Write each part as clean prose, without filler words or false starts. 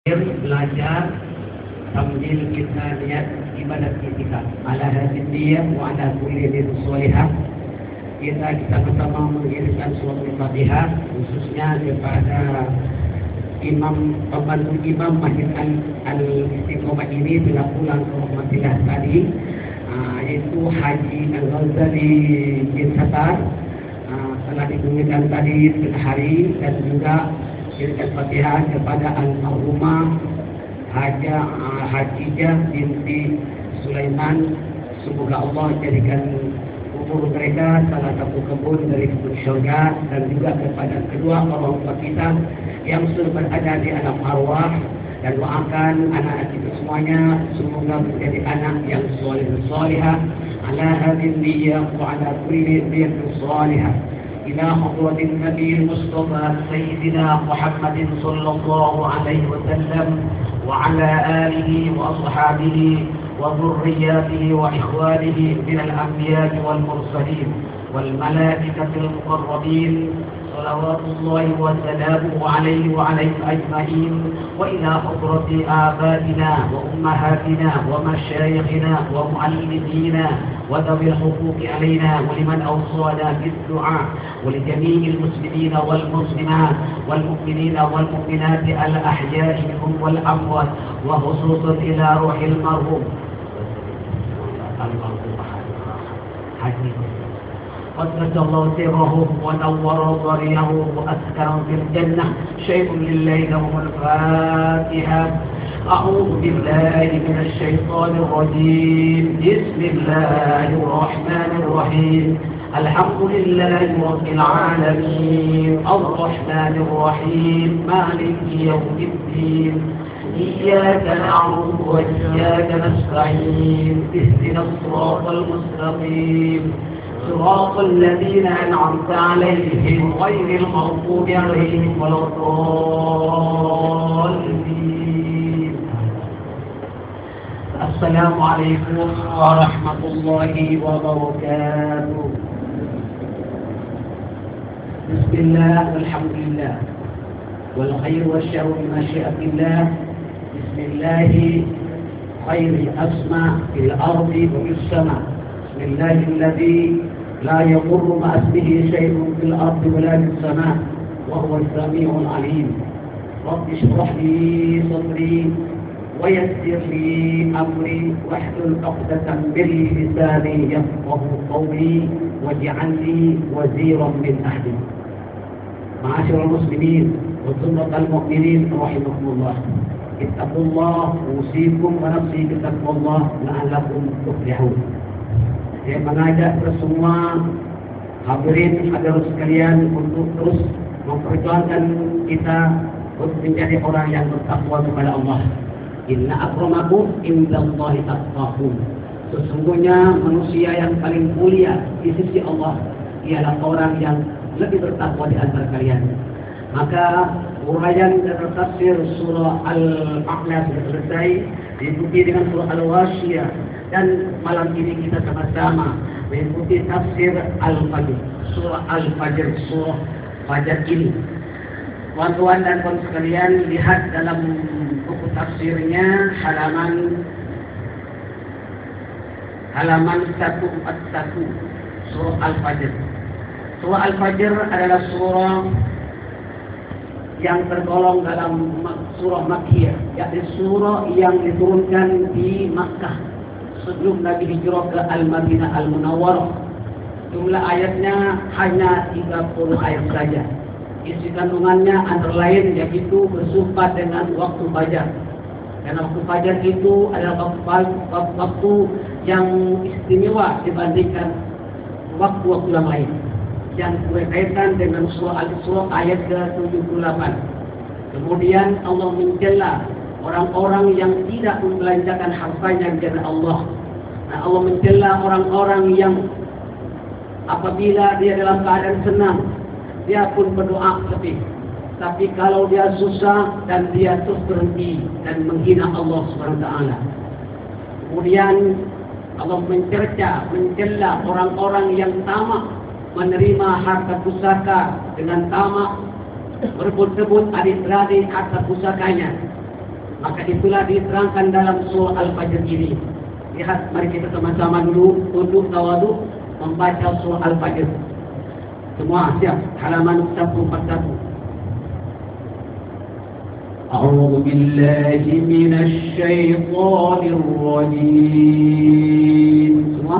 belajar sambil kita lihat ibadat kita ala hadiyah wa ala kulli solihah. Kita sama-sama mengirimkan suatu Fatihah khususnya kepada pembantu imam Masjid Al-Istiqomah ini telah pulang ke Rahmatillah tadi, yaitu Haji Al-Ghazali bin Satar, telah dikumpulkan tadi setengah hari, dan juga kirimkan Fatihah kepada Al-Marhumah Hajijah binti Sulaiman. Semoga Allah jadikan kubur mereka salah satu kebun dari kebun syurga, dan juga kepada kedua orang tua kita yang sudah berada di alam arwah, dan doakan anak-anak kita semuanya semoga menjadi anak yang soleh dan solihah ala hadhihi niyyah wa ala kulli niyatin salihah. إلى حضرة النبي المصطفى سيدنا محمد صلى الله عليه وسلم وعلى آله وأصحابه وذرياته وإخوانه من الأنبياء والمرسلين والملائكة المقربين صلوات الله وسلامه عليه وعليهم أجمعين، وإلى حضرة آبائنا وأمهاتنا ومشايخنا ومعلمينا وذوي الحقوق علينا، ولمن أوصانا بالدعاء، ولجميع المسلمين والمسلمات والمؤمنين والمؤمنات الأحياء منهم والأموات، وخصوصا إلى روح المرحوم قدس الله سره ونور ضريه وأسكنه في الجنة. شيء لليل وهو الفاتحة. أعوذ بالله من الشيطان الرجيم. بسم الله الرحمن الرحيم. الحمد لله رب العالمين الرحمن الرحيم مالك يوم الدين. إياك نعبد وإياك نستعين. اهدنا الصراط المستقيم صراط الذين أنعمت عليهم غير المغضوب عليهم ولا الضالين. السلام عليكم ورحمة الله وبركاته. بسم الله والحمد لله والخير والشر بمشيئة الله. بسم الله خير الأسماء في الأرض وفي السماء. بسم الله الذي لا يضر مع اسمه شيء في الأرض ولا في السماء وهو السميع العليم. رب اشرح لي صدري ويسر لي أمري واحلل عقدة من لساني يفقه قولي واجعل لي وزيرا من أهلي. معاشر المسلمين وسنة المؤمنين رحمكم الله، اتقوا الله أوصيكم ونفسي بتقوى الله لعلكم تفلحون. Saya mengajak semua hadirin hadirat sekalian untuk terus memperjuangkan kita untuk menjadi orang yang bertakwa kepada Allah. Inna akramakum indallahi atqakum. Sesungguhnya manusia yang paling mulia di sisi Allah ialah orang yang lebih bertakwa di antara kalian. Maka uraian dan tafsir surah Al-A'la sudah selesai, diikuti dengan surah Al-Wasyiyah, dan malam ini kita sama-sama mengikuti tafsir Al-Fajr, surah Al-Fajr, surah Fajar ini. Tuan-tuan dan puan sekalian, lihat dalam buku tafsirnya halaman 141 surah Al-Fajr. Surah Al-Fajr adalah surah yang tergolong dalam surah Makkiyah, yaitu surah yang diturunkan di Makkah sebelum Nabi hijrah ke Al-Madinah Al-Munawwarah. Jumlah ayatnya hanya 30 ayat saja. Isi kandungannya antara lain yaitu bersumpah dengan waktu fajar. Karena waktu fajar itu adalah waktu yang istimewa dibandingkan waktu-waktu yang lain, yang berkaitan dengan surah Al-Isra ayat ke-78. Kemudian Allah mencela orang-orang yang tidak membelanjakan hartanya di jalan Allah. Nah, Allah mencela orang-orang yang apabila dia dalam keadaan senang, dia pun berdoa sepi. Tapi kalau dia susah dan dia terus berhenti dan menghina Allah SWT. Kemudian Allah mencela orang-orang yang tamak menerima harta pusaka dengan tamak berebut-rebut adik-beradik harta pusakanya. Maka itulah diterangkan dalam surah Al-Fajr ini. Lihat, mari kita sama-sama dulu untuk tawadu membaca surah Al-Fajr. Semua siap, halaman 141. أعوذ بالله من الشيطان الرجيم. semua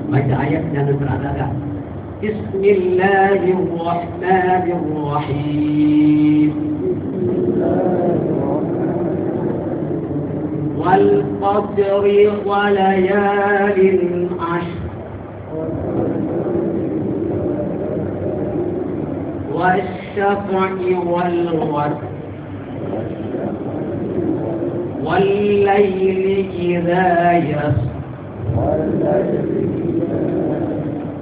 baca ayat jangan berada. Bismillahirrahmanirrahim. والقدر وليال عشر والشفع والوتر والليل إذا يسر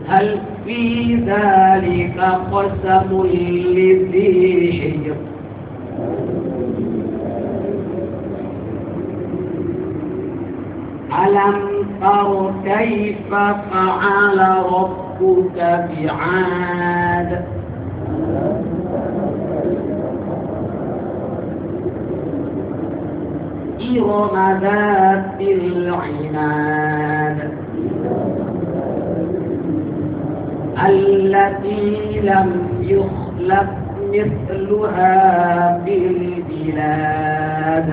هل في ذلك قسم لذي حجر ألم تر كيف فعل ربك بعاد إرم ذات العماد التي لم يخلق مثلها في البلاد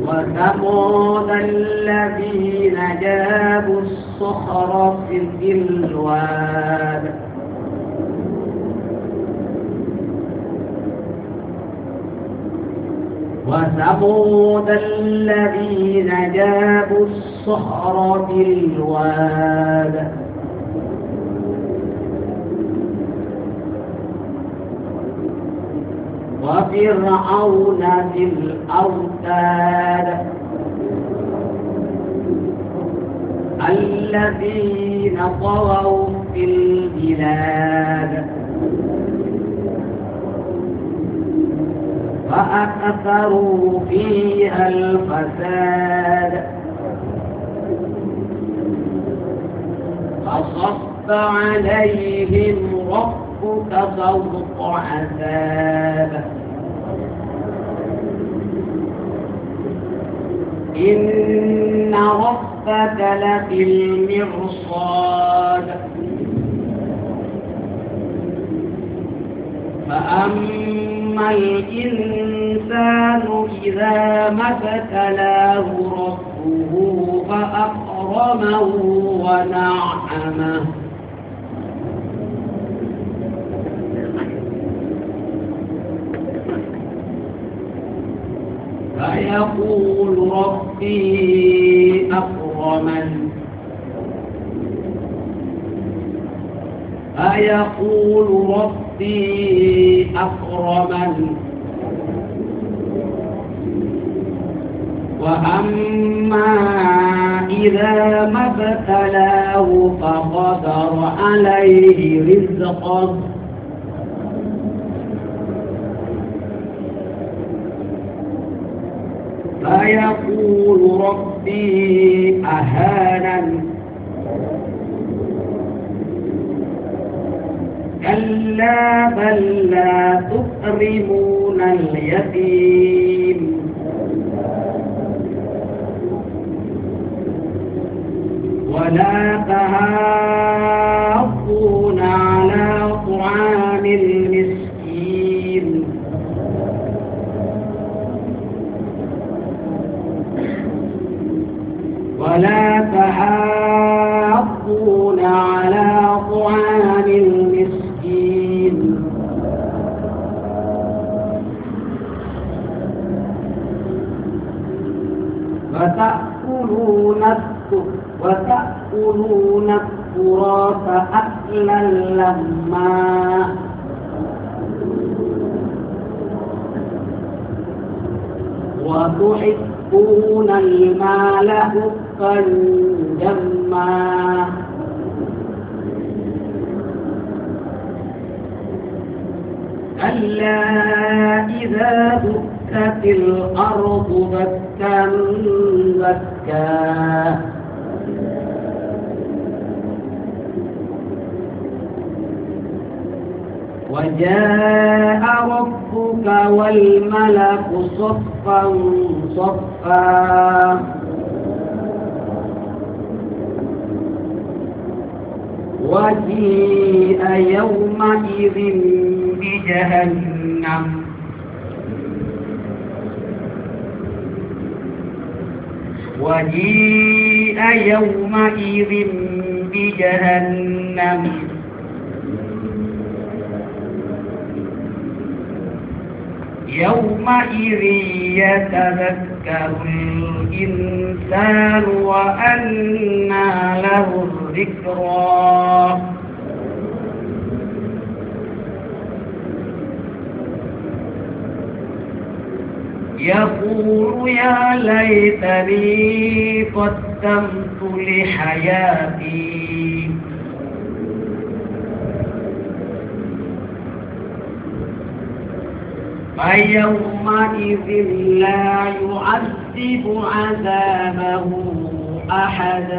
وثمود الذين جابوا الصخر في الواد وثمود الذين جابوا الصخر في الواد وفرعون في الأوتاد الذين طغوا في البلاد فأكثروا فيها الفساد فصب عليهم ربك سوط عذاب إن ربك لبالمرصاد فأما الإنسان إذا ما ابتلاه ربه فأكرمه ونعمه فيقول ربي أكرمن فيقول ربي أكرمن وأما إذا ما ابتلاه فقدر عليه رزقه فيقول ربي أهانن كلا بل لا تكرمون اليتيم ولا تحاضون على طعام المسكين ولا تحاضون على طعام المسكين وتأكلون التراث أكلا لما وتحبون المال حبا جما كلا إذا دكت الأرض دكا دكا وجاء ربك والملك صفا صفا وجيء يومئذ بجهنم وجيء يومئذ بجهنم يومئذ يتذكر الإنسان وأنى له الذكرى يقول يا ليتني قدمت لحياتي فيومئذ لا يعذب عذابه أحد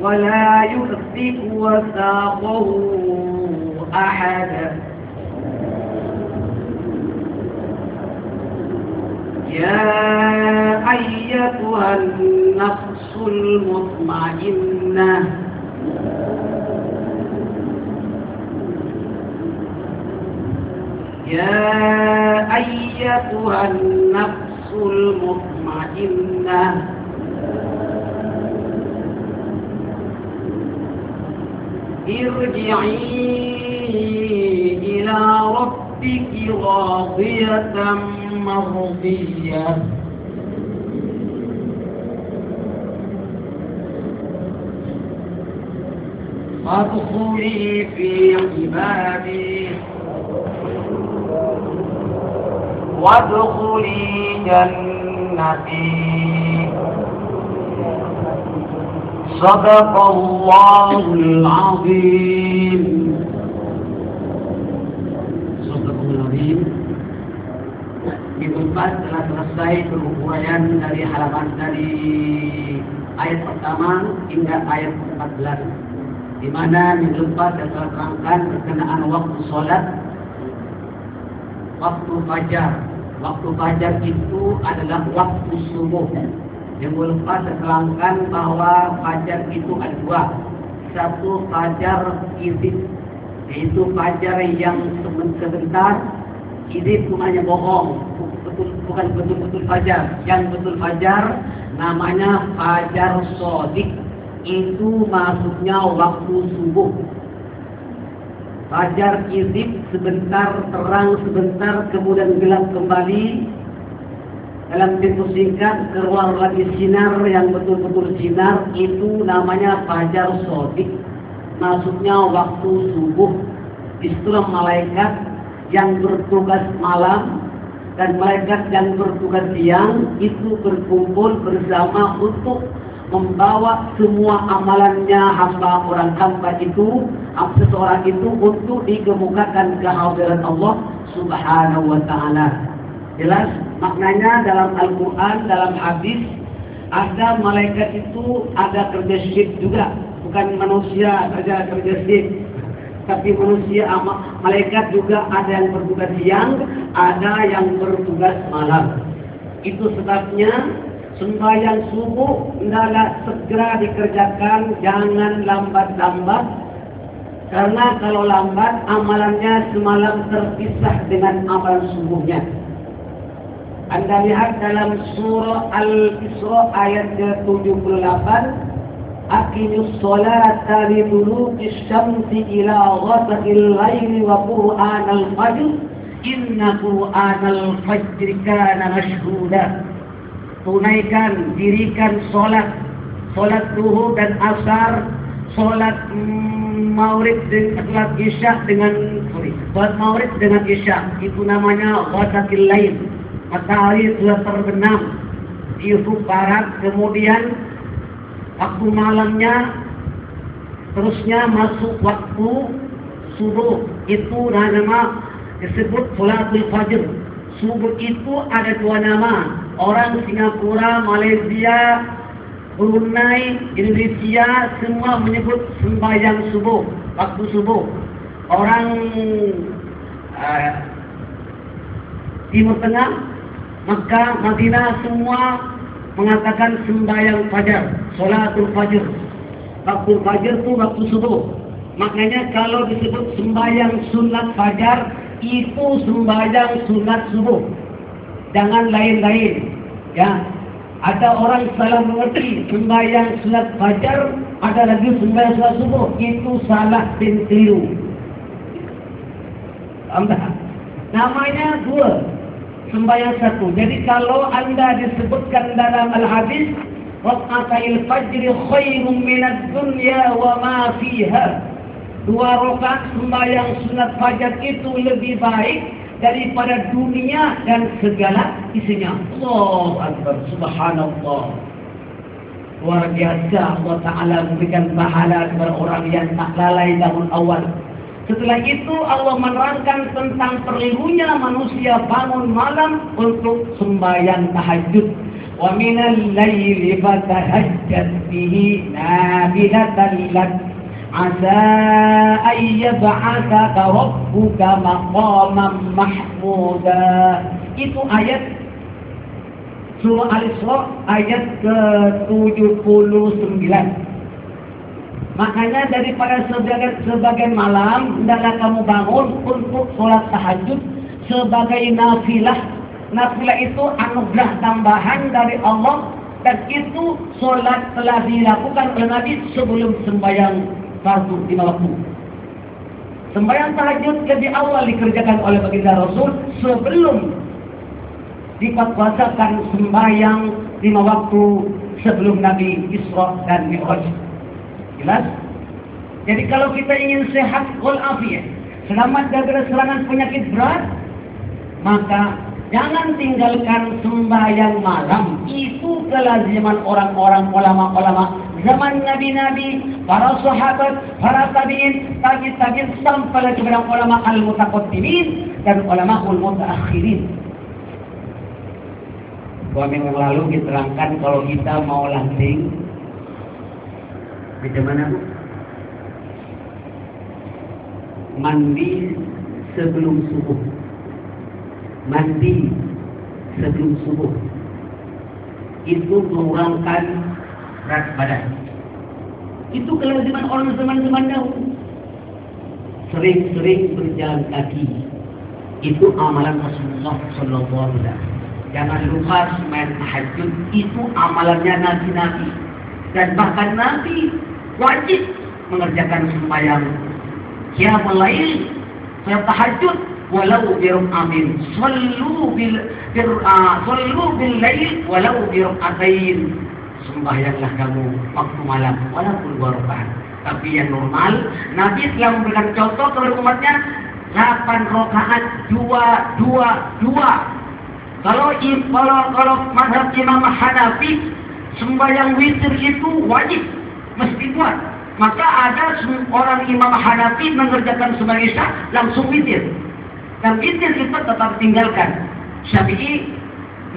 ولا يؤثق وثاقه أحد يا أيتها النفس المطمئنة يا أيتها النفس المطمئنة ارجعي إلى ربك راضية مرضية فادخلي في عبادي وادخلي جنتي صدق الله العظيم. صدق الله العظيم. Ibu Ustaz telah selesai pengukuran dari halaman dari ayat pertama hingga ayat 14, di mana minggu lepas saya telah terangkan berkenaan waktu sholat, waktu fajar. Waktu fajar itu adalah waktu subuh. Minggu lepas saya terangkan bahwa fajar itu ada dua. Satu fajar izib, yaitu fajar yang sebentar. Izib itu hanya bohong, bukan betul-betul fajar. Yang betul fajar namanya fajar sodik. Itu maksudnya waktu subuh. Fajar izib sebentar terang sebentar kemudian gelap kembali. Dalam tempo singkat keluar lagi sinar yang betul-betul sinar, itu namanya fajar sodik. Maksudnya waktu subuh. Istilah malaikat yang bertugas malam dan malaikat yang bertugas siang itu berkumpul bersama untuk membawa semua amalannya hamba itu, seseorang itu untuk dikemukakan ke hadirat Allah Subhanahu wa taala. Jelas maknanya dalam Al-Quran, dalam hadis, ada malaikat itu ada kerja shift juga, bukan manusia saja kerja shift, tapi manusia malaikat juga ada yang bertugas siang, ada yang bertugas malam. Itu sebabnya sembahyang subuh hendaklah segera dikerjakan, jangan lambat-lambat, karena kalau lambat amalannya semalam terpisah dengan amalan subuhnya. Anda lihat dalam surah Al-Isra ayat ke-78, Aqimus sholata liduluki syamsi ila ghasaqil laili wa qur'anal fajr inna qur'anal fajri kana mashhuda. Tunaikan, dirikan sholat zuhur dan asar, sholat maghrib dengan sholat isya sholat maghrib dengan isya, itu namanya ghasaqil lail. Matahari telah terbenam di ufuk barat, kemudian waktu malamnya terusnya masuk waktu subuh, itu nama disebut sholatul fajr. Subuh itu ada dua nama, orang Singapura, Malaysia, Brunei, Indonesia semua menyebut sembahyang subuh, waktu subuh. Orang Timur Tengah, Mekah, Madinah semua mengatakan sembahyang fajar, solatul fajr. Waktu fajar itu waktu subuh. Makanya kalau disebut sembahyang sunat fajar, itu sembahyang sunat subuh. Jangan lain-lain. Ya, ada orang salah mengerti sembahyang sunat fajar, ada lagi sembahyang sunat subuh. Itu salah dan keliru. Namanya dua, sembahyang satu. Jadi kalau anda disebutkan dalam al-hadis, raka'atil fajri khairum minad dunya wa ma fiha. 2 rakaat sembahyang sunat fajar itu lebih baik daripada dunia dan segala isinya. Allahu Akbar, subhanallah. Luar biasa Allah Ta'ala memberikan pahala kepada orang yang tak lalai tahun awal. Setelah itu Allah menerangkan tentang perlunya manusia bangun malam untuk sembahyang tahajud. Wa minal laili fatahajjad bihi nafilatan lak asa ay yab'atsaka rabbuka maqaman mahmuda. Itu ayat surah Al-Isra ayat ke-79. Makanya daripada sebagian malam hendaklah kamu bangun untuk sholat tahajud sebagai nafilah. Nafilah itu anugerah tambahan dari Allah, dan itu sholat telah dilakukan oleh Nabi sebelum sembahyang fardu 5 waktu. Sembahyang tahajud lebih awal dikerjakan oleh baginda Rasul sebelum dipatwasakan sembahyang 5 waktu sebelum Nabi Isra dan Mi'raj. Jelas? Jadi kalau kita ingin sehat walafiat, selamat dari serangan penyakit berat, maka jangan tinggalkan sembahyang malam. Itu kelaziman orang-orang ulama-ulama zaman nabi-nabi, para sahabat, para tabi'in, tabi'in sampai kepada ulama al-mutaqaddimin dan ulama al-mutaakhirin. 2 minggu lalu diterangkan kalau kita mau lanting bagaimana Bu? Mandi sebelum subuh. Mandi sebelum subuh itu mengurangkan berat badan. Itu kelaziman orang zaman-zaman dahulu. Sering-sering berjalan kaki. Itu amalan Rasulullah SAW. Jangan lupa sembahyang tahajud itu amalannya nabi-nabi. Dan bahkan Nabi wajib mengerjakan sembahyang qiyamul lail, salat tahajud walau bi ruk'atin. Sallu bil lail walau bi ruk'atain. Sembahyanglah kamu waktu malam walaupun 2 rakaat. Tapi yang normal Nabi telah memberikan contoh kepada umatnya 8 rakaat 2. Kalau mazhab Imam Hanafi sembahyang witir itu wajib, mesti buat. Maka ada orang Imam Hanafi mengerjakan sembahyang Isya langsung witir. Dan witir kita tetap tinggalkan. Syafi'i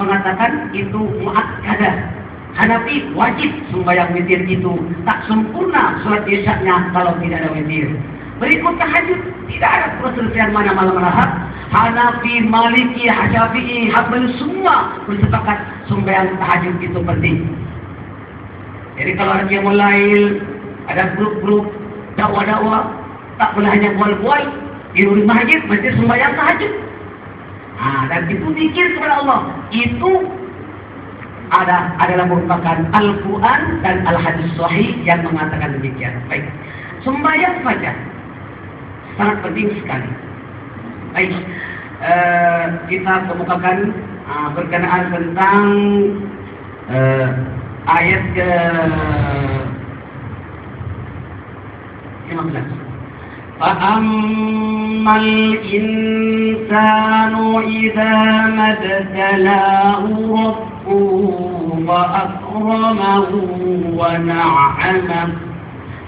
mengatakan itu muakkadah. Hanafi wajib sembahyang witir itu. Tak sempurna salat Isya-nya kalau tidak ada witir. Berikut tahajud, tidak ada perselisihan mana malam lahar. Hanafi, Maliki, Syafi'i, Hambali semua bersepakat sembahyang tahajud itu penting. Jadi kalau ada qiyamul lail, ada grup-grup dakwah-dakwah, tak boleh hanya bual-bual di masjid sembahyang tahajud. Dan itu zikir kepada Allah. Itu adalah merupakan Al-Quran dan Al-Hadis Sahih yang mengatakan demikian. Baik, sembahyang fajar sangat penting sekali. Baik, kita kemukakan berkenaan tentang ayat ke 15. Fa'ammal insanu idza mabtalahu rabbuhu fa'akramahu wa na'amahu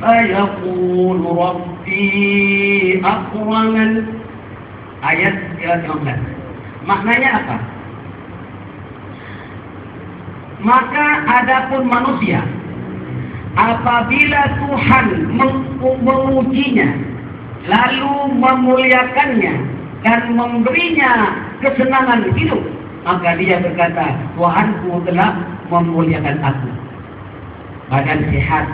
fayaqulu rabbi akraman. Ayat ke 15. Maknanya apa? Maka adapun manusia, apabila Tuhan mengujinya, lalu memuliakannya dan memberinya kesenangan hidup, maka dia berkata, Tuhanku telah memuliakan aku. Badan sehat,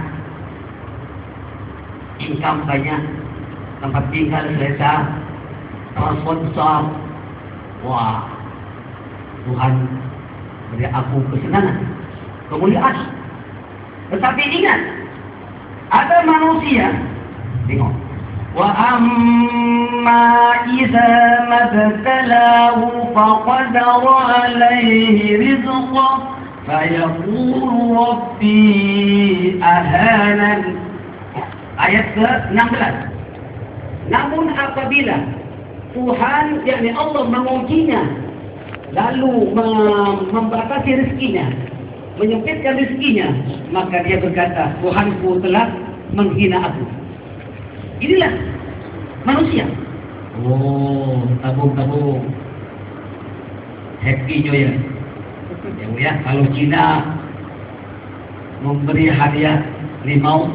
income banyak, tempat tinggal selesa, transport besar. Wah, Tuhan beri aku kesenangan, kemuliaan. Tetapi ingat, ada manusia, tengok, wa amma idza mabtalahu faqadara alaihi rizqah fayaqulu rabbi ahanan. Ayat ke-16. Namun apabila Tuhan, yakni Allah, mengujinya, lalu membatasi rezekinya, menyempitkan rezekinya, maka dia berkata, Tuhanku telah menghina aku. Inilah manusia. Oh, tabung-tabung. Happy New Year. Ya, kalau Cina memberi hadiah limau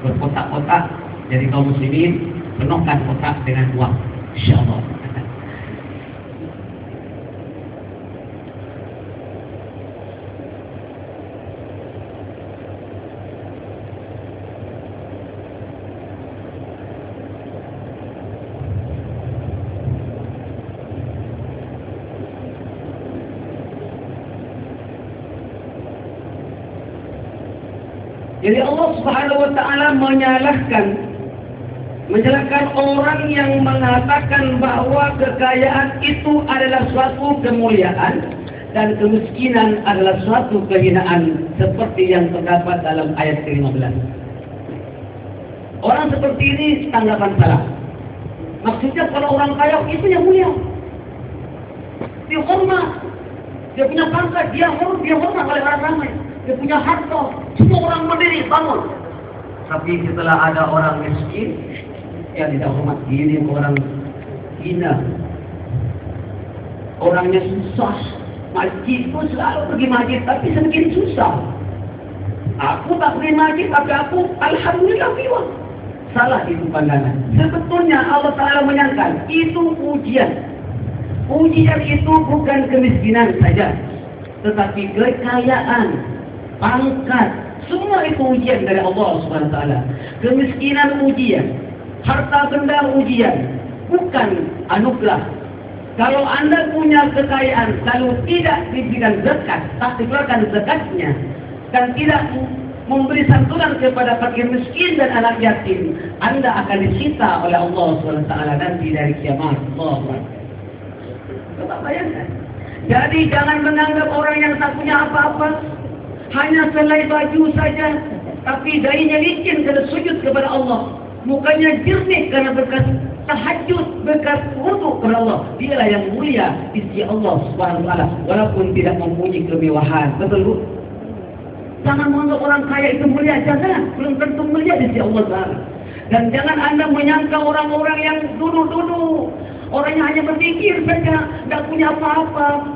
berkotak-kotak, jadi kaum muslimin penuhkan kotak dengan uang, insyaallah. Jadi Allah Subhanahu wa taala menyalahkan orang yang mengatakan bahwa kekayaan itu adalah suatu kemuliaan dan kemiskinan adalah suatu kehinaan, seperti yang terdapat dalam ayat ke-15. Orang seperti ini tanggapan salah. Maksudnya kalau orang kaya itu yang mulia, dia hormat, dia punya pangkat, dia hormat oleh orang ramai. Dia punya harta, semua orang berdiri bangun. Tapi setelah ada orang miskin, dia tidak hormat diri, orang hina, orangnya susah. Masjid pun selalu pergi masjid, tapi semakin susah. Aku tak pergi masjid, tapi aku alhamdulillah biwa. Salah itu pandangan. Sebetulnya Allah Ta'ala menyangka itu ujian. Ujian itu bukan kemiskinan saja, tetapi kekayaan, pangkat, semua itu ujian dari Allah Subhanahu wa taala. Kemiskinan ujian, harta benda ujian, bukan anugerah. Kalau Anda punya kekayaan lalu tidak diberikan zakat, tak dikeluarkan zakatnya, dan tidak memberi santunan kepada fakir miskin dan anak yatim, Anda akan disita oleh Allah Subhanahu wa taala nanti dari kiamat. Allah. Coba bayangkan. Jadi jangan menganggap orang yang tak punya apa-apa hanya selai baju saja, tapi darinya licin karena sujud kepada Allah, mukanya jernih karena berkat tahajud, berkat wudu kepada Allah. Dialah yang mulia di sisi Allah Subhanahu wa taala, walaupun tidak mempunyai kemewahan. Betul Bu? Jangan menganggap orang kaya itu mulia, jangan, belum tentu mulia di sisi Allah Taala. Dan jangan Anda menyangka orang-orang yang duduk-duduk, orang yang hanya berpikir saja, tidak punya apa-apa.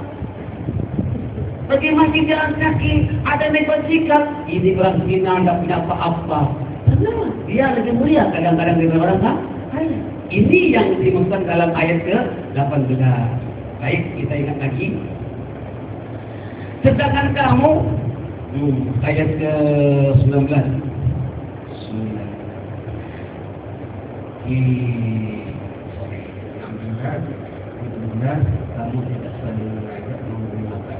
Pergi masjid jalan kaki, ada naik basikal, ini orang Cina tidak punya apa-apa. Kenapa? Dia lebih mulia kadang-kadang daripada orang kaya. Ini yang dimaksudkan dalam ayat ke-18. Baik, kita ingat lagi. Sedangkan kamu, ayat ke-19. Kamu tidak selalu menggunakan.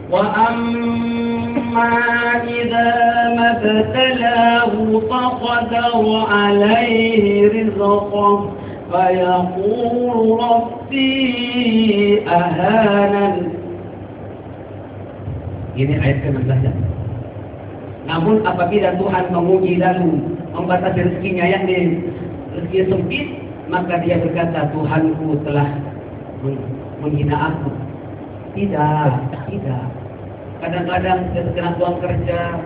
Wa amma idza mabtalahu faqadara alaihi rizqahu fayaqulu rabbi ahanan. Ini ayat ke-16. Namun apabila Tuhan menguji lalu membatasi rezekinya yang rezeki sempit, maka dia berkata, Tuhanku telah menghina aku. Tidak. Kadang-kadang kita kena tuang kerja,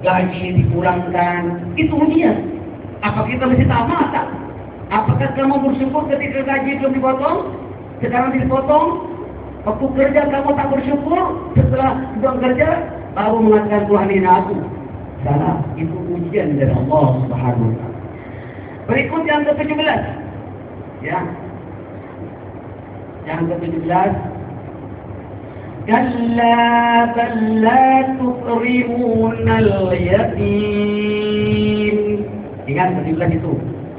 gaji dikurangkan, itu ujian. Apa kita mesti tamat? Apakah kamu bersyukur ketika gaji belum dipotong? Sekarang dipotong? Waktu kerja kamu tak bersyukur, setelah pulang kerja baru mengatakan Tuhan ini aku. Salah, itu ujian dari Allah Subhanahu wa taala. Berikut yang ke-17. Ya. Yang ke-17. Kalla bal la tukrimuna al-yatim. Ingat 17 itu.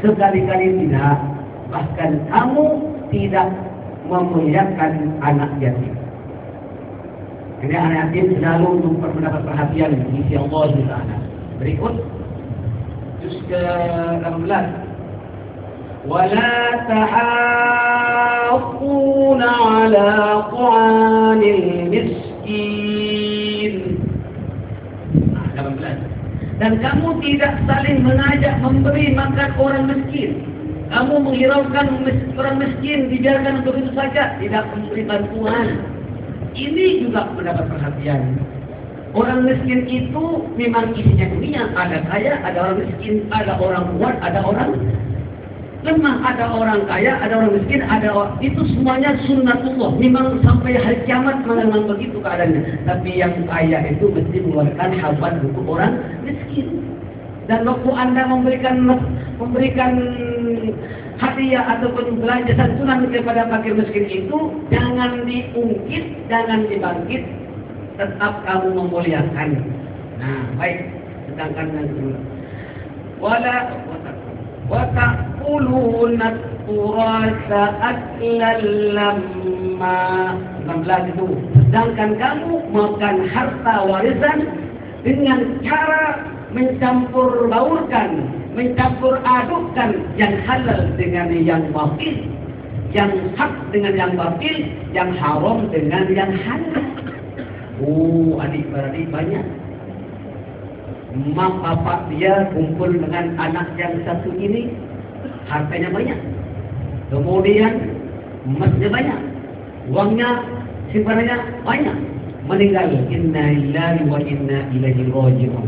Sekali-kali tidak, bahkan kamu tidak memuliakan anak yatim. Ini anak yatim selalu mendapat perhatian di sisi Allah Subhanahu. Berikut juz ke-18. Wala tahaqquna ala ta'anil miskin. 18. Dan kamu tidak saling mengajak memberi makan orang miskin. Kamu menghiraukan orang miskin, dibiarkan begitu saja, tidak memberi bantuan. Ini juga mendapat perhatian. Orang miskin itu memang isinya dunia. Ada kaya, ada orang miskin, ada orang kuat, ada orang lemah, ada orang kaya, ada orang miskin, itu semuanya sunnatullah. Memang sampai hari kiamat memang begitu keadaannya. Tapi yang kaya itu mesti mengeluarkan harta untuk orang miskin. Dan waktu Anda memberikan hadiah ataupun belanja santunan kepada fakir miskin itu, jangan diungkit, jangan dibangkit, tetap kamu memuliakan. Nah, baik. Sedangkan yang kedua, wa ta'kuluna turasa aklan lamma. 16 itu. Sedangkan kamu makan harta warisan dengan cara mencampur baurkan, mencampur adukkan yang halal dengan yang batil, yang hak dengan yang batil, yang haram dengan yang halal. Adik-beradik banyak. Mak bapak dia kumpul dengan anak yang satu ini, hartanya banyak. Kemudian emasnya banyak, uangnya, simpanannya banyak. Meninggal, inna lillahi wa inna ilaihi raji'un.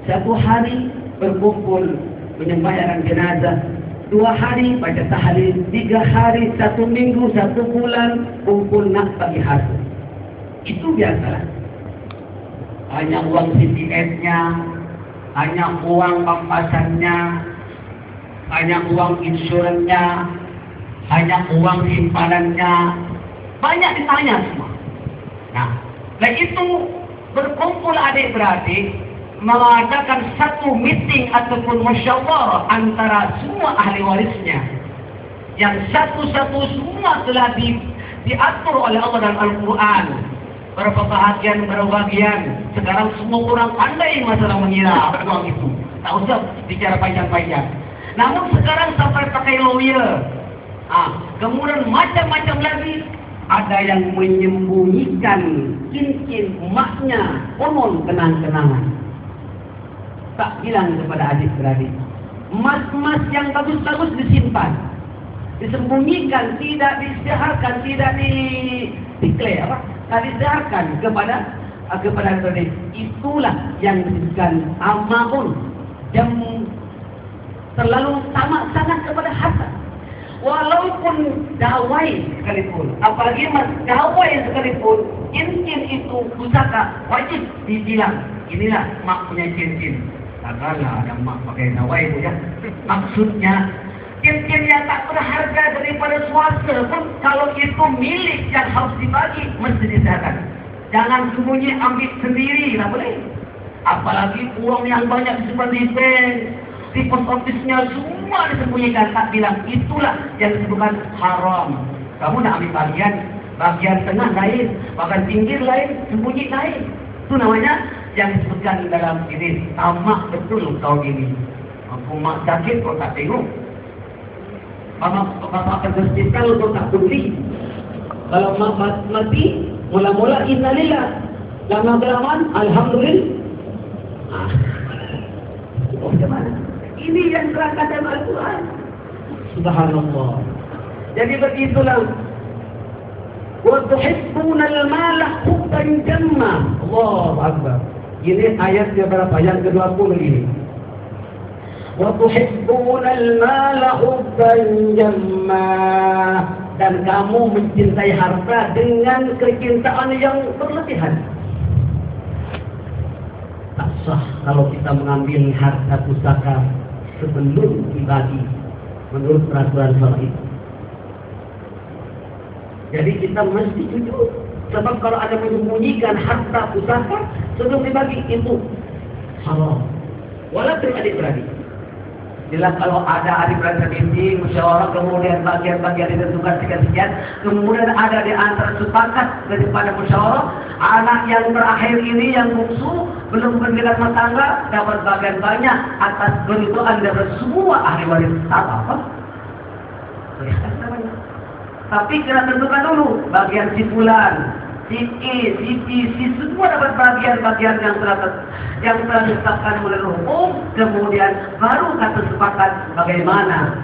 Satu hari berkumpul penyembahyang jenazah, 2 hari baca tahlil, 3 hari, 1 minggu, 1 bulan kumpul nak bagi hasil. Itu biasalah. Hanya uang CPF-nya, hanya uang pampasannya, hanya uang insurannya, hanya uang simpanannya, banyak ditanya semua. Nah, itu berkumpul adik-beradik, mengadakan satu meeting ataupun musyawarah antara semua ahli warisnya, yang satu-satu semua telah diatur oleh Allah dalam Al-Quran. Berapa bahagian. Sekarang semua orang pandai masalah mengira uang itu, tak usah bicara panjang-panjang. Namun sekarang sampai pakai lawyer. Kemudian macam-macam lagi. Ada yang menyembunyikan cincin emasnya, konon kenang-kenangan. Tak bilang kepada adik-beradik. Emas-emas yang bagus-bagus disimpan, disembunyikan, tidak disiarkan, tidak dideklar, tak disiarkan kepada adik. Itulah yang disebutkan amaun, yang terlalu tamak sangat kepada harta. Walaupun dawai sekalipun, apalagi mas dawai sekalipun, cincin itu pusaka wajib dibilang, inilah mak punya cincin. Katakanlah ada mak pakai dawai itu ya. Maksudnya cincin yang tak berharga daripada swasta pun, kalau itu milik yang harus dibagi, mesti disediakan. Jangan sembunyi ambil sendiri, tak boleh. Apalagi uang yang banyak disimpan di bank, di post office-nya, semua disembunyikan, tak bilang. Itulah yang disebutkan haram. Kamu nak ambil bagian tengah lain, bagian pinggir lain, sembunyi lain. Itu namanya yang disebutkan dalam ini, tamak betul kau ini. Aku mak sakit kau tak tengok. Bapak tergestikan kau tak peduli. Kalau mak mati, mula-mula innalillah, lama-kelamaan alhamdulillah. Macam mana? Ini yang terangkat dalam Al-Quran. Subhanallah. Jadi begitulah. Wa tuhibbuna al-mala hubban jamma. Allahu Akbar. Ini ayat berapa? Yang ke-20 ini. Wa tuhibbuna al-mala hubban jamma. Dan kamu mencintai harta dengan kecintaan yang berlebihan. Tak sah kalau kita mengambil harta pusaka sebelum dibagi menurut peraturan syar'i. Jadi kita mesti jujur. Sebab kalau ada menyembunyikan harta pusaka sebelum dibagi, itu haram. Walaupun adik-beradik. Jelas kalau ada adik-beradik ini musyawarah, kemudian bagian-bagian ditentukan sekian-sekian, kemudian ada di antara sepakat daripada musyawarah, anak yang terakhir ini yang bungsu belum bergerak rumah tangga dapat bagian banyak atas keridhaan dari semua ahli waris. Tak apa-apa. Tapi kena tentukan dulu bagian si fulan, si E, si B, si semua dapat bagian-bagian yang telah ditetapkan oleh hukum. Kemudian baru kata sepakat bagaimana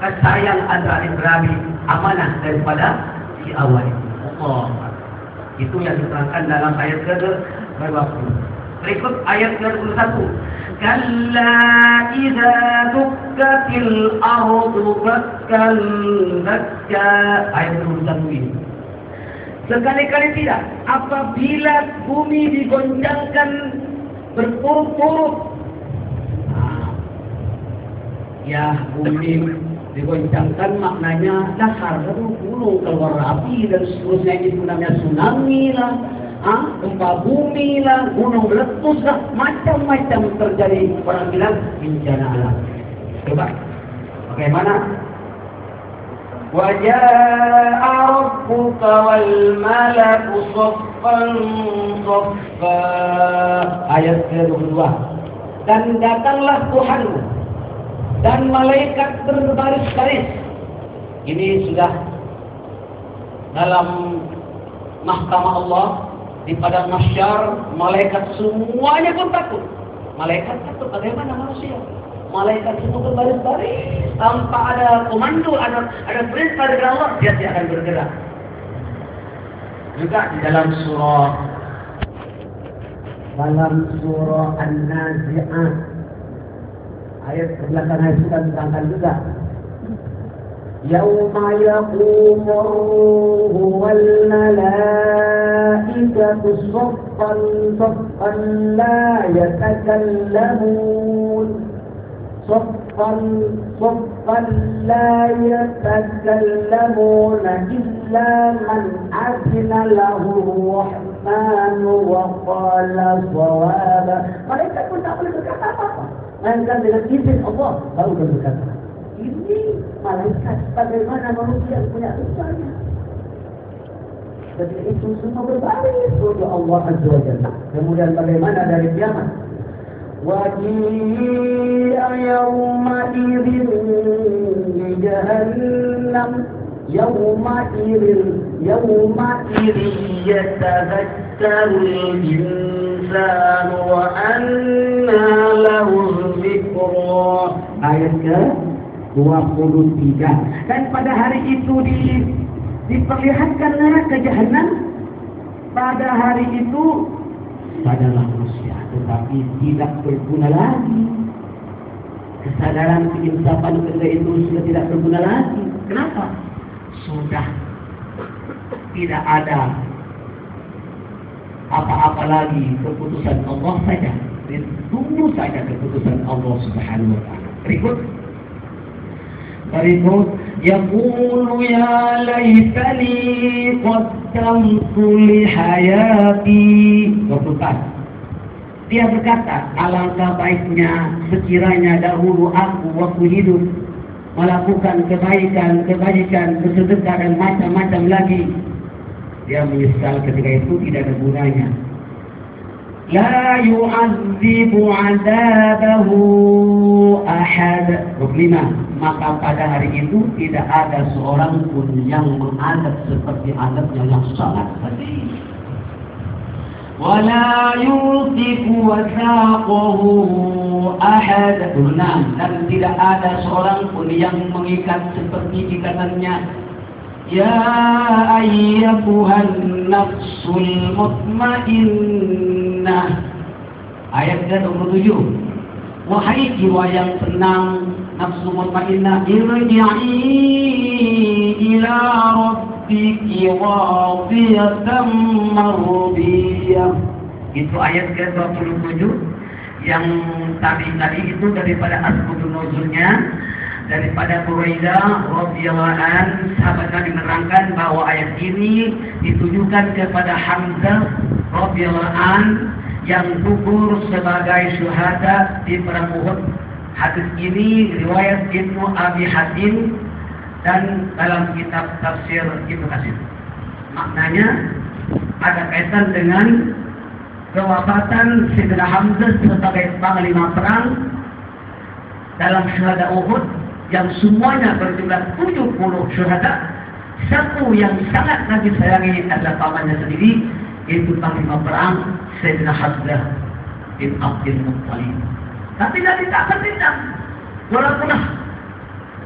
kesayang antara adik-beradik amanah daripada si awal itu. Allah. Itu yang diterangkan dalam ayat ke-20. Berikut ayat ke-21. Kalla idza dukkatil ardu dakkan dakka. Ayat ke-21 ini. Sekali-kali tidak, apabila bumi digoncangkan berturut-turut. Ya, bumi digoncangkan maknanya dasar gunung keluar api dan seterusnya, itu namanya tsunami lah, gempa bumi lah, gunung meletus lah, macam-macam terjadi. Orang bilang bencana alam. Coba, bagaimana? وَجَاءَ رَبُّكَ وَالْمَلَكُ صَفًّا صَفًّا. Ayat ke-22. Dan datanglah Tuhanmu dan malaikat berbaris-baris. Ini sudah dalam mahkamah Allah di padang mahsyar, malaikat semuanya pun takut. Malaikat takut, bagaimana manusia? Malaikat itu berbaris-baris tanpa ada komando, ada perintah dari Allah, dia tidak akan bergerak. Juga di dalam surah An-Nazi'at ayat ke-11 ayat sudah diterangkan juga. Yauma yaqumu ruhu wal malaikatu saffan saffan la yatakallamun. صفا صفا لا يتكلمون إلا من أذن له الرحمن وقال صوابا. Mereka pun tak boleh berkata apa-apa, melainkan dengan izin Allah baru berkata. Ini malaikat bagaimana manusia punya usahanya. Jadi itu semua berbaris untuk Allah Azza wa Jalla. Kemudian bagaimana dari kiamat? وَجِيءَ يَوْمَئِذٍ بِجَهَنَّمَ يَوْمَئِذٍ يَتَذَكَّرُ الْإِنسَانُ وَأَنَّى لَهُ الذِّكْرَى. Ayat ke-23. Dan pada hari itu diperlihatkan neraka Jahannam. Pada hari itu sadarlah manusia, tetapi tidak berguna lagi. Kesadaran keinsapan benda itu sudah tidak berguna lagi. Kenapa? Sudah tidak ada apa-apa lagi, keputusan Allah saja. Tunggu saja keputusan Allah Subhanahu wa taala. Berikut yaqulu ya laitani qaddamtu li hayati. Dia berkata, alangkah baiknya sekiranya dahulu aku waktu hidup melakukan kebaikan, bersedekah dan macam-macam lagi. Dia menyesal ketika itu tidak ada gunanya. La yu'adzibu 'adzabahu ahad. 25. Maka pada hari itu tidak ada seorang pun yang mengadab seperti adabnya yang sangat pedih. Wala yuthiqu wathaqahu ahad. 6. Dan tidak ada seorang pun yang mengikat seperti ikatannya. Ya ayyatuhan nafsul mutmainnah. Ayat ke-27. Wahai jiwa yang tenang, nafsu mutmainnah, irji'i ila rabbiki radiyatan mardiyah. Itu ayat ke-27 yang tadi itu daripada asbabun nuzulnya daripada Buraidah radhiyallahu an. Sahabat Nabi menerangkan bahwa ayat ini ditujukan kepada Hamzah radhiyallahu an yang gugur sebagai syuhada di perang Uhud. Hadis ini riwayat Ibnu Abi Hatim dan dalam kitab tafsir Ibnu Katsir. Maknanya ada kaitan dengan kewafatan Sayyidina Hamzah sebagai panglima perang dalam syuhada Uhud yang semuanya berjumlah 70 syuhada. Satu yang sangat Nabi sayangi adalah pamannya sendiri, yaitu panglima perang Sayyidina Hamzah bin Abdul Muttalib. Tapi Nabi tak bertindak. Walaupun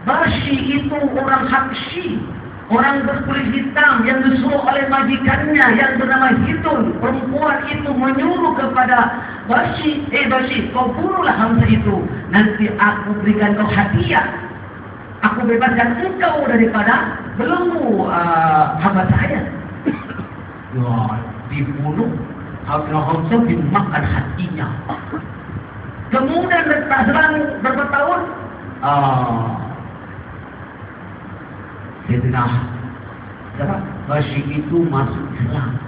Bashi itu orang Habsyi, orang berkulit hitam yang disuruh oleh majikannya yang bernama Hidun. Perempuan itu menyuruh kepada Bashi, Bashi, kau bunuhlah Hamzah itu. Nanti aku berikan kau hadiah. Aku bebaskan engkau daripada belenggu hamba saya. Ya, dibunuh. Hamzah dimakan hatinya. Kemudian bertahan berapa tahun? Sayyidina Bashi itu masuk Islam.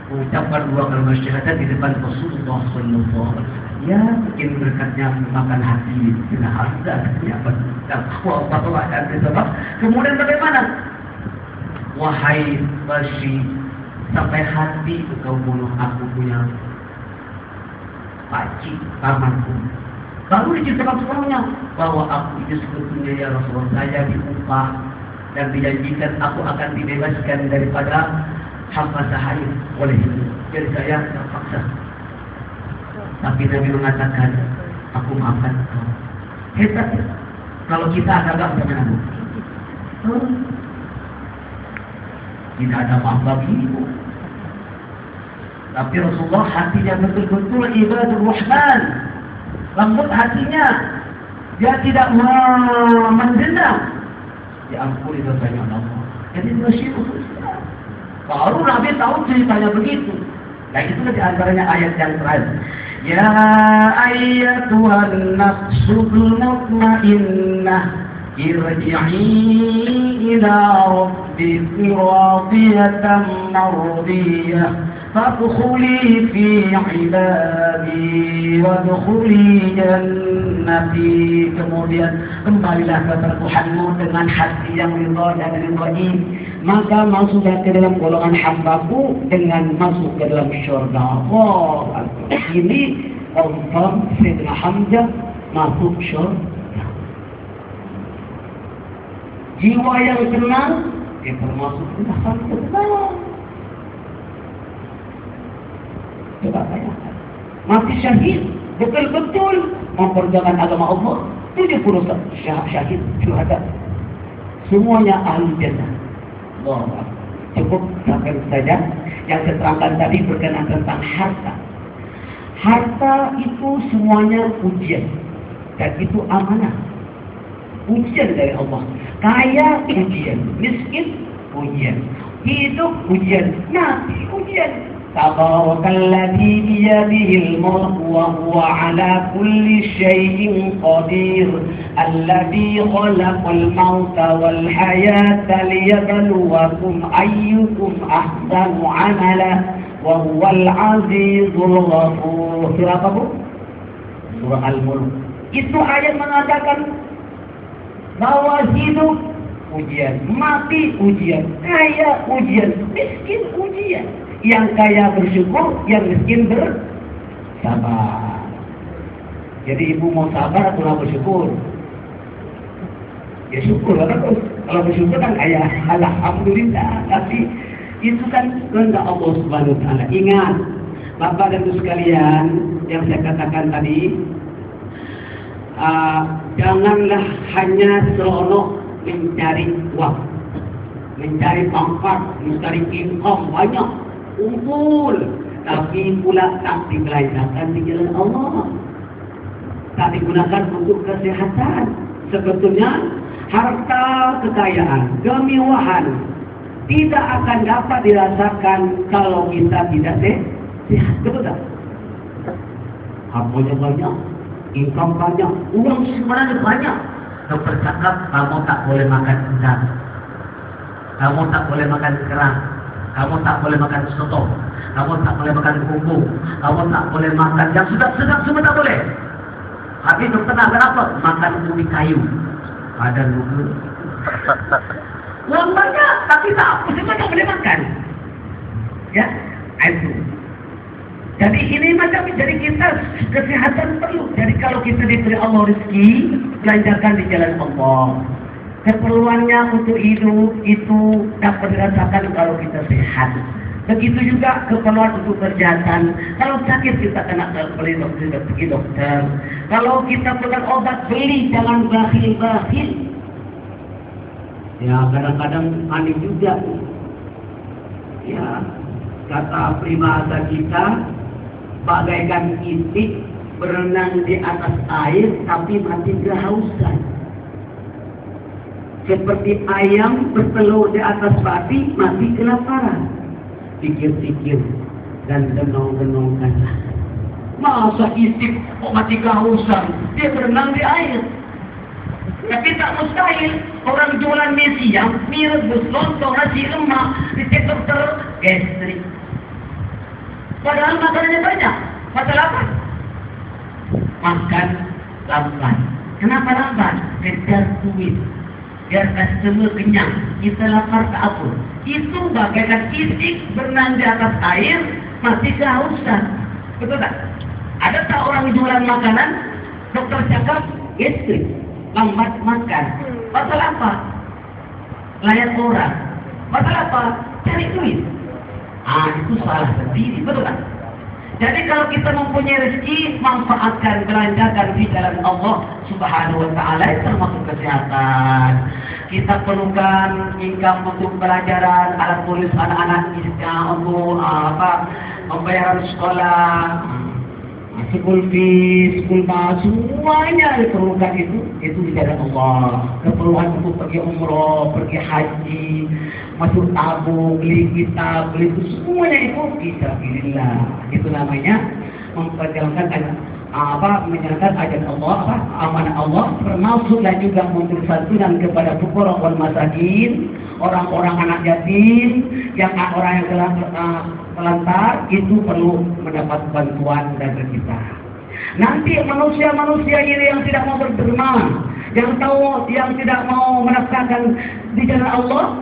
Mengucapkan 2 kalimat syahadat di depan Rasulullah sallallahu alaihi wasallam. Ya, mungkin berkatnya makan hati Sayyidina Hamzah ya apa. Kemudian bagaimana? Wahai Bashi, sampai hati engkau bunuh aku punya pakcik pamanku. Lalu diceritakan semuanya bahwa aku itu sebetulnya ya Rasulullah, saya diupah dan dijanjikan aku akan dibebaskan daripada hamba sahaya oleh itu. Jadi saya terpaksa. Tapi Nabi mengatakan, aku maafkan kau. Hebat ya? Kalau kita agak sama Nabi. Tidak ada maaf bagi ibu. Tapi Rasulullah hatinya betul-betul ibadur rahman. Lembut hatinya. Dia tidak mendendam. Ya ampun, itu banyak Allah. Jadi bersyukur. Baru Nabi tahu ceritanya begitu. Nah itu di antaranya ayat yang terakhir. Ya ayyatuhan nafsul mutmainnah irji'i ila rabbiki radiyatan mardiyah fadkhuli fi ibadi wadkhuli jannati. Kemudian kembalilah kepada Tuhanmu dengan hati yang ridha dan ridhai, maka masuklah ke dalam golongan hambaku dengan masuk ke dalam syurga. Ini confirm Sayyidina Hamzah masuk syurga. Jiwa yang tenang dia termasuk tenang. Coba bayangkan, mati syahid betul-betul memperjuangkan agama Allah. 70 syahid syuhada, semuanya ahli jannah. Cukup sampai saja yang saya terangkan tadi berkenaan tentang harta. Harta itu semuanya ujian dan itu amanah. Ujian dari Allah. Kaya ujian, miskin ujian, hidup ujian, mati ujian. Tabarakalladzi biyadihil mulku wa huwa ala kulli syai'in qadir. Alladzi khalaqal mauta wal hayata liyabluwakum ayyukum ahsanu amala wa huwal azizul ghafur. Surah apa, Bu? Surah Al-Mulk. Itu ayat mengatakan bahwa hidup ujian, mati ujian, kaya ujian, miskin ujian. Yang kaya bersyukur, yang miskin bersabar. Jadi ibu mau sabar atau mau bersyukur? Ya syukur lah terus. Kalau bersyukur kan kaya, alhamdulillah. Tapi itu kan kehendak Allah Subhanahu wa taala. Ingat, Bapak dan Ibu sekalian, yang saya katakan tadi, janganlah hanya seronok mencari uang, mencari pangkat, mencari income banyak, kumpul, tapi pula tak dibelanjakan di jalan Allah. tak digunakan untuk kesehatan. Sebetulnya harta kekayaan, kemewahan tidak akan dapat dirasakan kalau kita tidak sehat. Betul tak? Hartanya banyak, income banyak, uang sebenarnya banyak. Dokter cakap kamu tak boleh makan udang, kamu tak boleh makan kerang, kamu tak boleh makan soto, kamu tak boleh makan bumbu, kamu tak boleh makan yang sedap-sedap, semua tak boleh. Tapi dokter nak apa? Makan ubi kayu. Ada dulu. Uang banyak, tapi tak apa, semua tak boleh makan. Ya, itu. Jadi ini macam, jadi kita kesehatan perlu. Jadi kalau kita diberi Allah rezeki, belanjakan di jalan Allah. Keperluannya untuk hidup itu dapat dirasakan kalau kita sehat. Begitu juga keperluan untuk kesehatan. Kalau sakit kita kena beli dokter, pergi dokter. Kalau kita perlu obat, beli, jangan bakhil-bakhil. Ya kadang-kadang aneh juga. Ya kata peribahasa kita, bagaikan itik berenang di atas air tapi mati kehausan. Seperti ayam bertelur di atas batu mati kelaparan. Pikir-pikir dan denong-denongkanlah. Masa itik kok mati kehausan? Dia berenang di air. Tapi tak mustahil orang jualan mie siang, mie rebus, lontong, nasi lemak, dicek dokter gastrik. Padahal makanannya banyak. Masalah apa? Makan lambat. Kenapa lambat? Kejar duit. Biar customer kenyang. Kita lapar ke apa? Itu bagaikan itik berenang di atas air, mati kehausan. Betul tak? Ada tak orang jualan makanan, dokter cakap gastrik, lambat makan. Masalah apa? Layan orang. Masalah apa? Cari duit. Itu salah sendiri, betul tak? Jadi kalau kita mempunyai rezeki, manfaatkan, belanjakan di jalan Allah Subhanahu wa Ta'ala, termasuk kesehatan. Kita perlukan income untuk pelajaran, alat tulis anak-anak kita, untuk pembayaran sekolah, school fees, school bus, semuanya diperlukan itu di jalan Allah. Keperluan untuk pergi umroh, pergi haji, masuk tabung, beli kitab, beli itu, semuanya itu fisabilillah. Itu namanya memperjalankan menjalankan ajaran Allah, amanah Allah, termasuklah juga memberi santunan kepada fuqara wal masakin, orang-orang anak yatim, yang orang yang telantar, itu perlu mendapat bantuan dari kita. Nanti manusia-manusia ini yang tidak mau berderma, yang tidak mau menafkahkan di jalan Allah,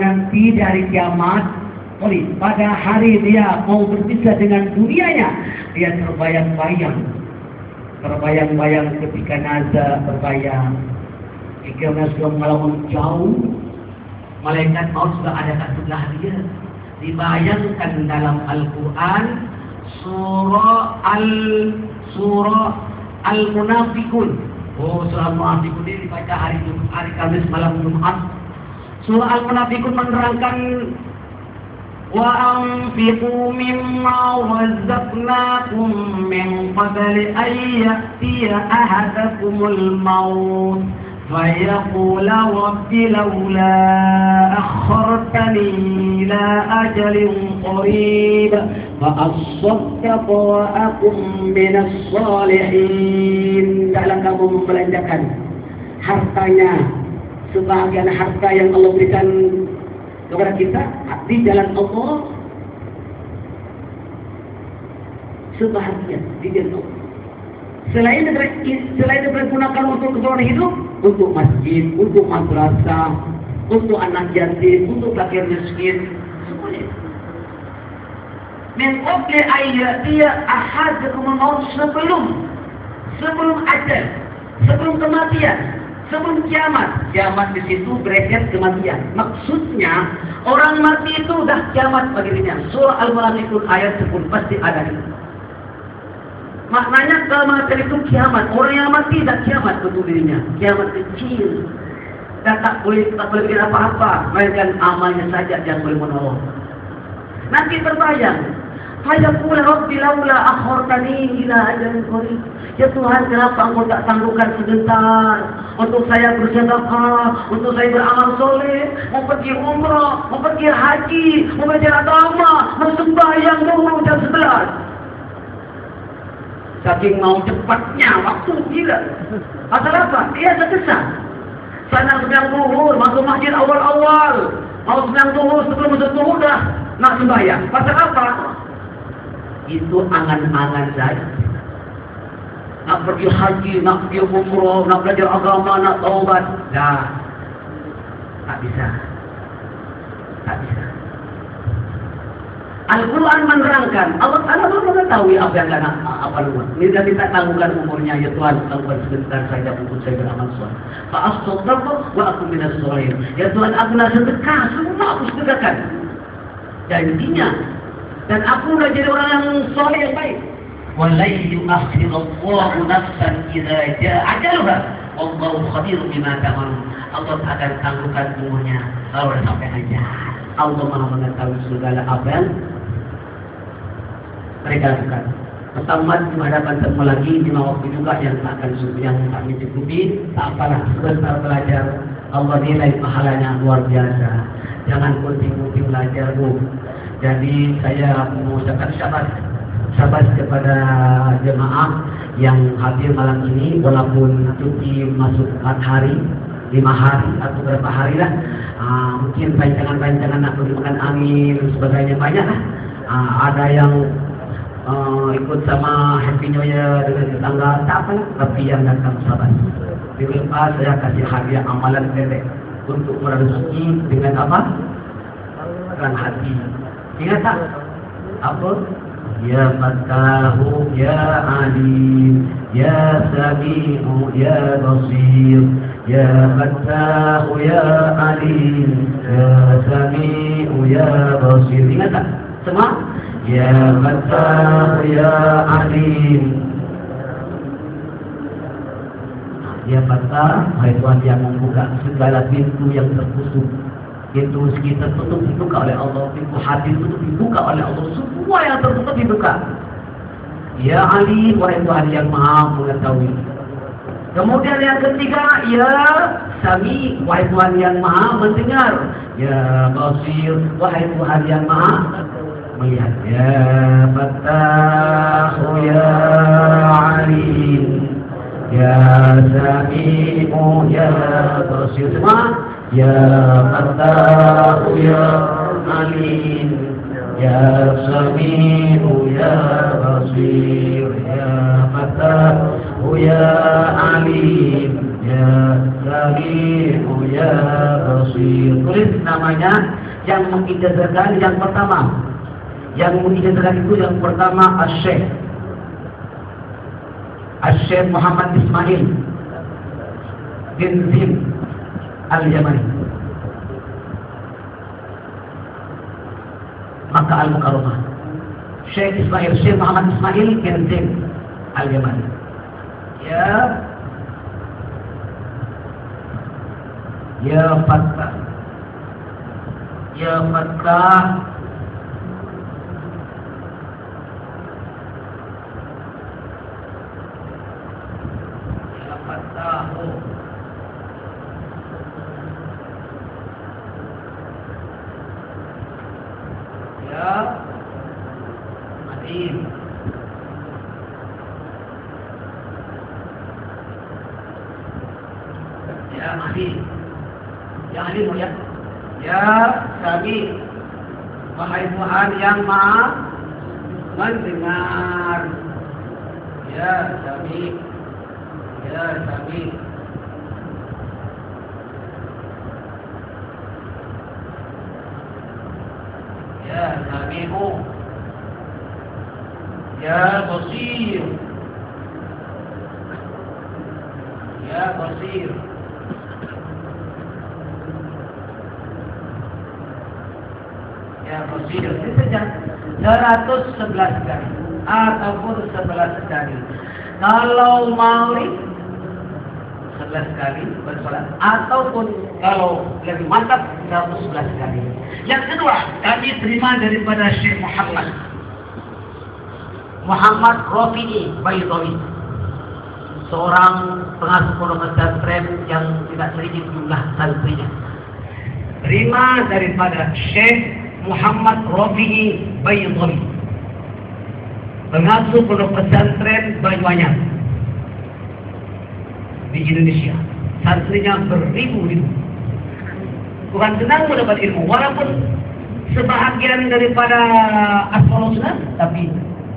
nanti dari kiamat, pada hari dia mau berpisah dengan dunianya, dia terbayang-bayang ketika nazar terbayang. Jika sudah melawan jauh, malaikat maut sudah ada kat sebelah dia. Dibayangkan dalam Al-Quran surah Al-Munafikun. Surah Al-Munafikun ini dibaca hari Kamis malam Jumat. Surah Al-Munafikun menerangkan وَأَنْفِقُوا مِمَّا رَزَقْنَاكُمْ مِنْ قَبْلِ أَنْ يَأْتِيَ أَحَدَكُمُ الْمَوْتُ فَيَقُولَ رَبِّ لَوْلَا أَخَّرْتَنِي إِلَى أَجَلٍ قَرِيبٍ فَأَصَّدَّقَ وَأَكُنْ مِنَ الصَّالِحِينَ. Dalam kamu membelanjakan hartanya, sebagian harta yang Allah berikan kepada kita di jalan Allah, sebahagian di jalan Allah. Selain dipergunakan untuk keperluan hidup, untuk masjid, untuk madrasah, untuk anak yatim, untuk fakir miskin, semuanya. Min qabli ayyatiya ahadakumul maut, sebelum ajal, sebelum kematian, sebelum kiamat. Kiamat di situ bracket kematian. Maksudnya orang mati itu dah kiamat bagi dirinya. Surah Al-Munafikun ayat 10 pasti ada itu. Maknanya kematian itu kiamat. Orang yang mati dah kiamat betul dirinya. Kiamat kecil. Dan tak boleh bikin apa-apa, melainkan amalnya saja yang boleh menolong. Nanti terbayang, Fayaqul Rabbi laula akhartani ila ajalin qarib. Ya Tuhan, kenapa Engkau tak tangguhkan sebentar untuk saya bersedekah, untuk saya beramal soleh, mau pergi umrah, mau pergi haji, mau belajar agama, mau sembahyang zuhur jam 11. Saking mau cepatnya waktu gila. Pasal apa? Dia tergesa. Sana sembahyang zuhur, masuk masjid awal-awal. Mau sembahyang zuhur, sebelum masuk zuhur dah nak sembahyang. Pasal apa? Itu angan-angan saja. Nak pergi haji, nak pergi umrah, nak belajar agama, nak taubat. Dah. Tak bisa. Tak bisa. Al-Quran menerangkan, Allah Ta'ala belum mengetahui apa yang apa luar. Ini dah kita tangguhkan umurnya, ya Tuhan, tangguhkan sebentar saja untuk saya beramal soleh. Fa'astagfirullah wa aku minas sholihin. Ya Tuhan, aku nak sedekah, semua aku sedekahkan. Janjinya. Dan aku udah jadi orang yang soleh yang baik. وَلَنْ يُؤَخِّرَ اللَّهُ نَفْسًا إِذَا جَاءَ أَجَلُهَا وَاللَّهُ خَبِيرٌ بِمَا تَعْمَلُونَ. Allah akan tangguhkan umurnya kalau sudah sampai ajal. Allah Maha mengetahui segala apa yang mereka lakukan. Pertama di hadapan temu lagi 5 waktu juga yang akan tak mencukupi. Tak apalah, sebentar belajar. Allah nilai pahalanya luar biasa. Jangan penting-penting belajar, Bu. Jadi saya mengucapkan syabat kepada jemaah yang hadir malam ini, walaupun cuti masuk 4 hari, 5 hari atau berapa hari lah. Mungkin panjangan-panjangan nak makan angin dan sebagainya banyak lah. Ada yang ikut sama Happy New Year dengan tetangga, tak apa lah. Tapi yang datang sahabat, lepas saya kasih hadiah amalan pendek untuk merezeki dengan apa? Dengan hati. Ingat tak? Apa? Ya Fattahu, Ya Alim, Ya Sami'u, Ya Basir. Ya Fattahu, Ya Alim, Ya Sami'u, Ya Basir. Ingat tak? Semua? Ya Fattahu, Ya Alim. Ya Fattah, hai Tuhan yang membuka segala pintu yang tertutup. Pintu sekitar tutup dibuka oleh Allah, pintu hati tutup dibuka oleh Allah, semua yang tertutup dibuka. Ya Ali, wahai Tuhan yang Maha mengetahui. Kemudian yang ketiga, Ya Sami, wahai Tuhan yang Maha mendengar. Ya Basir, wahai Tuhan yang Maha melihat. Ya Fattah, Ya Ali, Ya Sami'u, Ya Basir. Semua. Ya Fattahu, Ya Alim, Ya Sami'u, Ya Basir. Ya Fattahu, Ya Alim, Ya Sami'u, Ya Basir. Tulis namanya yang mengijazahkan yang pertama. Yang mengijazahkan itu yang pertama Asy-Syaikh Muhammad Ismail bin Zim Al-Yamani, Makkah Al-Mukarramah. Syekh Muhammad Ismail bin Zim Al-Yamani. Ya Fattah, Ya Fattah, Ya Fattahu, Ya Alim, Ya Alim, Ya Alim, Ya Sami, wahai Tuhan yang Maha mendengar. Ya Sami, Ya Sami. Ya Sami'u, Ya Basir, Ya Basir. Ya Basir. Ini saja 111 kali ataupun 11 kali. Kalau Maulid 11 kali bersolat, ataupun kalau lebih mantap 111 kali. Yang kedua, kami terima daripada Syekh Muhammad Muhammad Rafi'i Baydawi, seorang pengasuh pondok pesantren yang tidak sedikit jumlah santrinya. Terima daripada Syekh Muhammad Rafi'i Baydawi, pengasuh pondok pesantren Banyuanyar di Indonesia. Santrinya beribu-ribu. Bukan senang mendapat ilmu, walaupun sebahagian daripada asal sunnah, tapi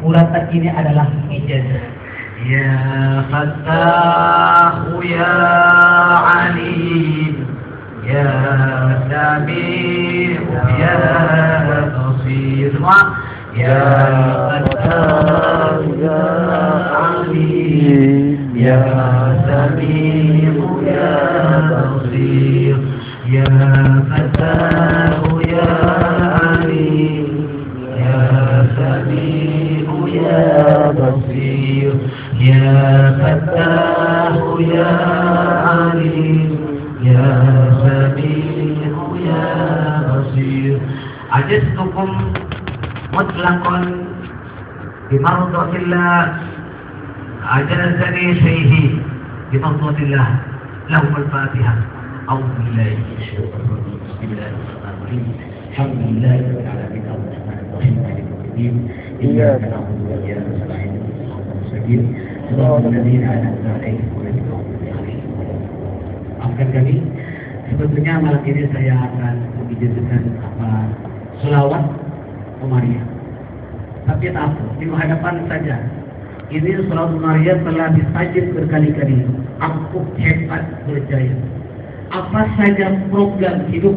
uratan ini adalah ijazah. Ya Fattahu ya Alim ya Sami'u ya Basir. Semua ya Fattahu ya Alim ya Sami'u ya Basir. Ya Fattahu ya Alim ya Sami'u ya Basir. Ya Fattahu ya Alim ya Sami'u ya Basir. Ajistukum mutlaqan bimardatillah, ajazani syaihi bimardatillah. Lahumul Fatihah. A'udzu billahi minasyaitonir rajim. Bismillahirrahmanirrahim. Alhamdulillahi rabbil alamin. Arrahmanirrahim. Malikil yaumiddin. Iyyaka na'budu wa iyyaka nasta'in. Maafkan kami, sebetulnya malam ini saya akan mengizinkan selawat Umariyah. Tapi tak apa, di hadapan saja. Ini selawat Umariyah telah disajin berkali-kali. Aku hebat berjaya. Apa saja program hidup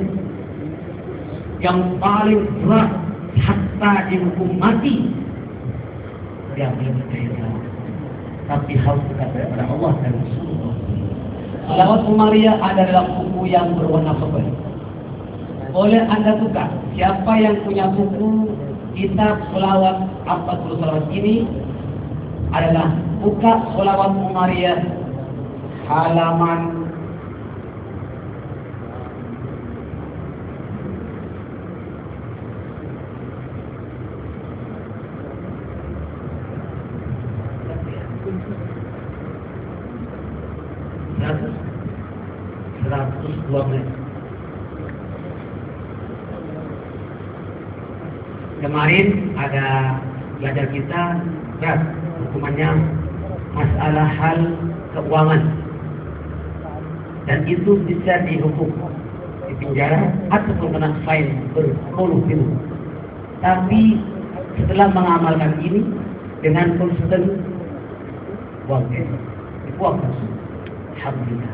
yang paling berat hatta dihukum mati, dia belum percaya. Tapi harus dekat kepada Allah dan Rasulullah. Selawat Umariyah ada dalam buku yang berwarna putih. Boleh Anda buka. Siapa yang punya buku kitab selawat 40 selawat ini adalah buka selawat Umariyah halaman Kemarin ada belajar kita berat hukumannya masalah hal keuangan, dan itu bisa dihukum di penjara ataupun kena fine berpuluh-puluh. Tapi setelah mengamalkan ini dengan konsisten uangnya dibuangkan. Alhamdulillah.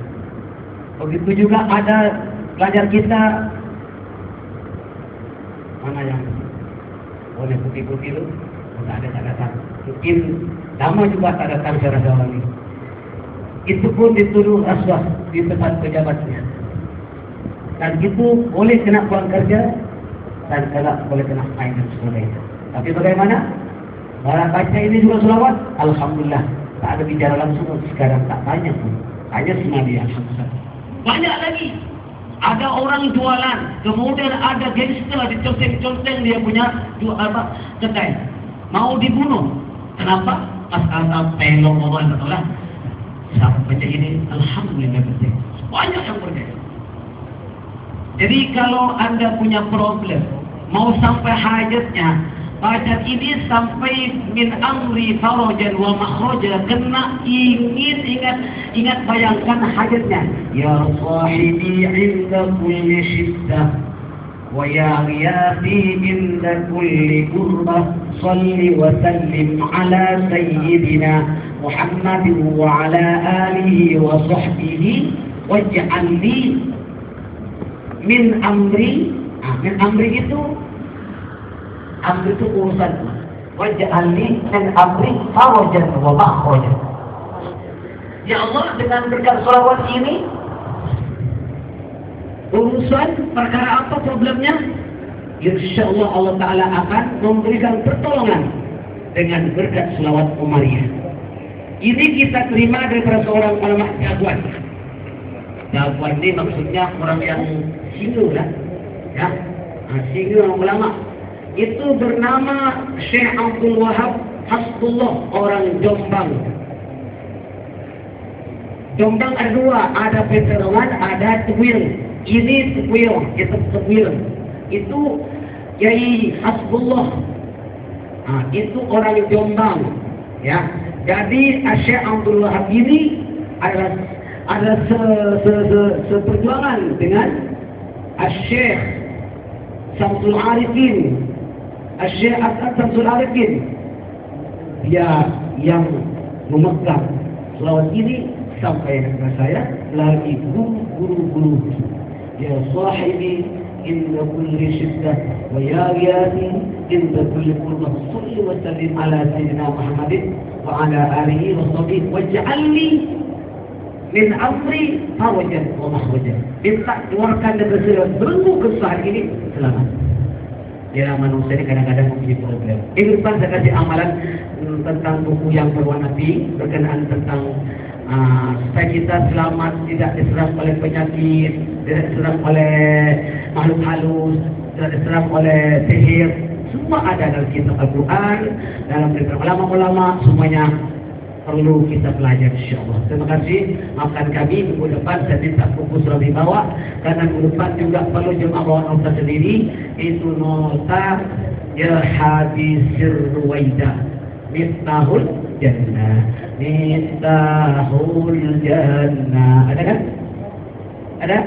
Begitu juga ada pelajar kita mana yang boleh putih-putih itu tak datang. Mungkin lama juga tak datang saudara ini. Itu pun dituduh rasuah di tempat pejabatnya. Dan itu boleh kena pulang kerja dan kalau boleh kena fine dan sebagainya. Tapi bagaimana? Barang baca ini juga selawat, alhamdulillah. Tak ada bicara langsung sekarang, tak banyak pun. Hanya sengaja, alhamdulillah. Banyak lagi. Ada orang jualan, kemudian ada gangster diconteng-conteng dia punya kedai. Mau dibunuh. Kenapa? Masalah pelong orang betul lah. Sampai ini, alhamdulillah betul. Banyak yang berjaya. Jadi kalau Anda punya problem, mau sampai hajatnya, baca ini sampai min amri farajan wa makhraja, kena ingat bayangkan hajatnya. Ya sahibi inda kulli shiddah wa ya ghiyathi inda kulli qurbah, salli wa sallim ala sayyidina Muhammadin wa ala alihi wa sahbihi waj'al li min amri. Min amri itu urusan. Waj'alni min amri farajan wa makhrajan. Ya Allah, dengan berkat selawat ini, urusan perkara apa problemnya? Insyaallah Allah Ta'ala akan memberikan pertolongan dengan berkat selawat Umariyah. Ini kita terima daripada seorang ulama jagoan. Jagoan ini maksudnya orang yang singgung lah, ya, singgung ulama. Itu bernama Syekh Abdul Wahab Hasbullah orang Jombang. Jombang ada dua, ada Peterongan, ada Tuwil. Ini Tuwil, itu Tuwil. Itu Yai Hasbullah. Nah, itu orang Jombang, ya. Jadi Syekh Abdul Wahab ini ada seperjuangan dengan Syekh Samsul Arifin, Syekh Asad Samsul Arifin. Dia yang memegang selawat ini sampai kepada saya lagi guru-guru. Ya sahibi inna kulli syiddah wa ya riyadi inna kulli qurbah salli wa sallim ala sayyidina Muhammadin wa ala alihi wa sahbihi waj'alni min amri fawajan wa mahwajan. Minta keluarkan dari segala belenggu kesalahan ini selamat. Ya manusia ini kadang-kadang mempunyai problem. Ini depan saya kasih amalan tentang buku yang berwarna pink berkenaan tentang supaya kita selamat, tidak diserang oleh penyakit, tidak diserang oleh makhluk halus, tidak diserang oleh sihir. Semua ada dalam kitab Al-Quran, dalam kitab ulama-ulama, semuanya perlu kita pelajari insyaAllah. Terima kasih. Maafkan kami minggu depan saya minta buku surat dibawa, karena minggu depan juga perlu jemaah bawa nota sendiri. Itu nota ya hadisir ruwaida Miftahul Jannah, Miftahul Jannah. Ada kan? Ada?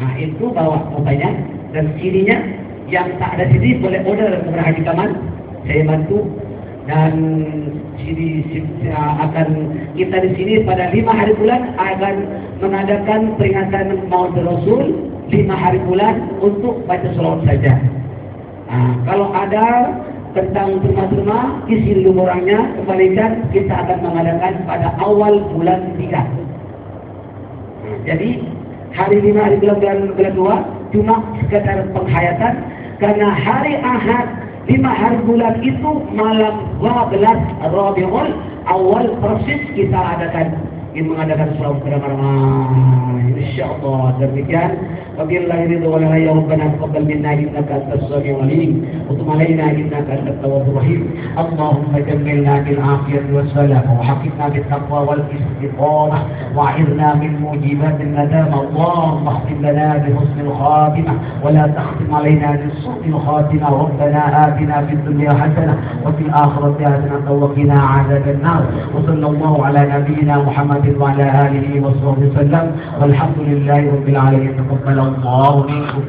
Nah itu bawa notanya dan CD-nya. Yang tak ada CD boleh order kepada Haji Kamal, saya bantu. Dan CD akan kita di sini pada 5 hari bulan akan mengadakan peringatan Maulid Rasul 5 hari bulan untuk baca selawat saja. Nah, kalau ada tentang terma-terma isi dulu orangnya, kembalikan, kita akan mengadakan pada awal bulan 3. Nah, jadi hari 5 hari bulan 2 cuma sekedar penghayatan, karena hari Ahad 5 hari bulan itu malam 12 Rabiul Awal persis kita adakan mengadakan selawat kepada Rahman. Insyaallah demikian. Wabillahi ridho wal hidayah. Rabbana taqabbal minna innaka antas samiul alim wa tub alaina innaka antat tawwabur rahim. Allahumma jammilna bil afiyati was salam wa haqqina bit taqwa wal istiqamah wa a'idna min mujibatin nadama. Allahumma khtim lana bi husnil khatimah wa la takhtim alaina bi su'il khatimah. Rabbana atina fid dunya hasanah wa fil akhirati hasanah wa qina 'adzaban nar. Wa sallallahu ala nabiyyina Muhammad وعلى آله وصحبه وسلم والحمد لله رب العالمين. تقبل الله منكم.